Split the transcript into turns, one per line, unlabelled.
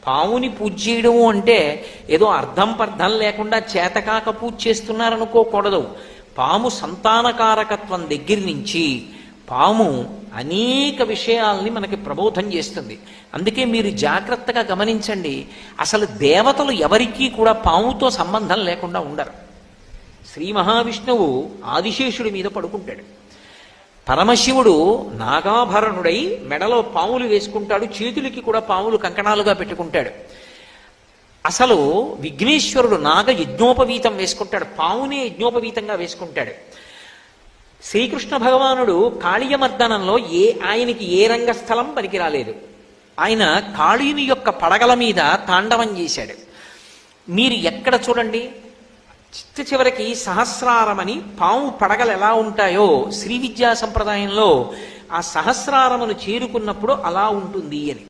పావుని పూజ చేయడము అంటే ఏదో అర్థం పర్థం లేకుండా చేతకాక పూజ చేస్తున్నారనుకోకూడదు. పాము సంతానకారకత్వం దగ్గర నుంచి పాము అనేక విషయాల్ని మనకి ప్రబోధం చేస్తుంది. అందుకే మీరు జాగ్రత్తగా గమనించండి, అసలు దేవతలు ఎవరికీ కూడా పాముతో సంబంధం లేకుండా ఉండరు. శ్రీ మహావిష్ణువు ఆదిశేషుడి మీద పడుకుంటాడు, పరమశివుడు నాగాభరణుడై మెడలో పాములు వేసుకుంటాడు, చేతులకి కూడా పాములు కంకణాలుగా పెట్టుకుంటాడు. అసలు విఘ్నేశ్వరుడు నాగ యజ్ఞోపవీతం వేసుకుంటాడు, పావునే యజ్ఞోపవీతంగా వేసుకుంటాడు. శ్రీకృష్ణ భగవానుడు కాళీయమర్దనంలో ఆయనకి ఏ రంగస్థలం పనికి రాలేదు. ఆయన కాళీని యొక్క పడగల మీద తాండవం చేశాడు. మీరు ఎక్కడ చూడండి, చిట్ట చివరికి సహస్రారమని పాము పడగలు ఎలా ఉంటాయో శ్రీ విద్యా సంప్రదాయంలో ఆ సహస్రారమును చేరుకున్నప్పుడు అలా ఉంటుంది అని.